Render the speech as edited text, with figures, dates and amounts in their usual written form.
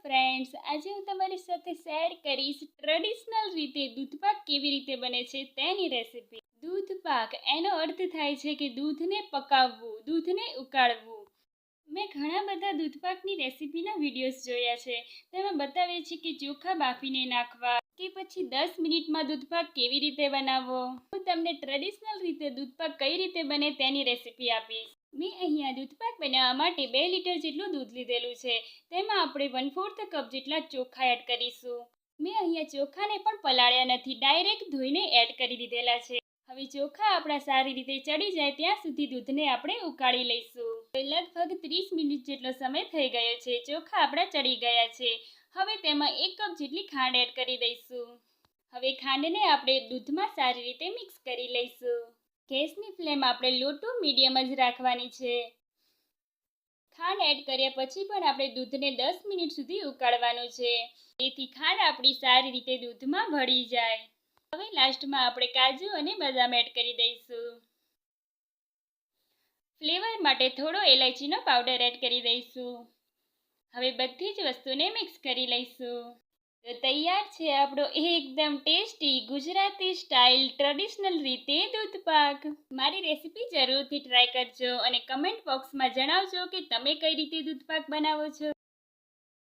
Friends, આજે હું તમારી સાથે શેર કરીશ ટ્રેડિશનલ રીતે દૂધપાક કેવી રીતે બને છે તેની રેસિપી. દૂધપાક એનો અર્થ થાય છે કે દૂધને પકાવવું, દૂધને ઉકાળવું. મેં ઘણા બધા દૂધપાકની રેસિપીના વિડીયોઝ જોયા છે. તેમાં બતાવે છે કે ચોખા બાફીને નાખવા કે પછી 10 મિનિટમાં દૂધપાક કેવી રીતે બનાવવો. હું તમને ટ્રેડિશનલ રીતે દૂધપાક કઈ રીતે બને તેની રેસિપી આપીશ. મેં અહીંયા દૂધપાક બનાવવા માટે 2 લીટર જેટલું દૂધ લીધેલું છે. તેમાં આપણે 1/4 કપ જેટલા ચોખા એડ કરીશું. મેં અહીંયા ચોખાને પણ પલાળ્યા નથી, ડાયરેક્ટ ધોઈને એડ કરી દીધેલા છે. હવે ચોખા આપણા સારી રીતે ચડી જાય ત્યાં સુધી દૂધને આપણે ઉકાળી લઈશું. લગભગ 30 મિનિટ જેટલો સમય થઈ ગયો છે. ચોખા આપણા ચડી ગયા છે. હવે તેમાં 1 કપ જેટલી ખાંડ એડ કરી દઈશું. હવે ખાંડને આપણે દૂધમાં સારી રીતે મિક્સ કરી લઈશું. ગેસની ફ્લેમ આપણે લો ટુ મીડિયમ જ રાખવાની છે. ખાંડ એડ કર્યા પછી પણ આપણે દૂધને 10 મિનિટ સુધી ઉકાળવાનું છે, જેથી ખાંડ આપણી સારી રીતે દૂધમાં ભળી જાય. હવે લાસ્ટમાં આપણે કાજુ અને બદામ એડ કરી દઈશું. ફ્લેવર માટે થોડો એલાયચીનો પાવડર એડ કરી દઈશું. હવે બધી જ વસ્તુને મિક્સ કરી લઈશું. તો તૈયાર છે આપણો એકદમ ટેસ્ટી ગુજરાતી સ્ટાઇલ ટ્રેડિશનલ રીતે દૂધપાક. મારી રેસિપી જરૂરથી ટ્રાય કરજો અને કમેન્ટ બોક્સમાં જણાવજો કે તમે કઈ રીતે દૂધપાક બનાવો છો.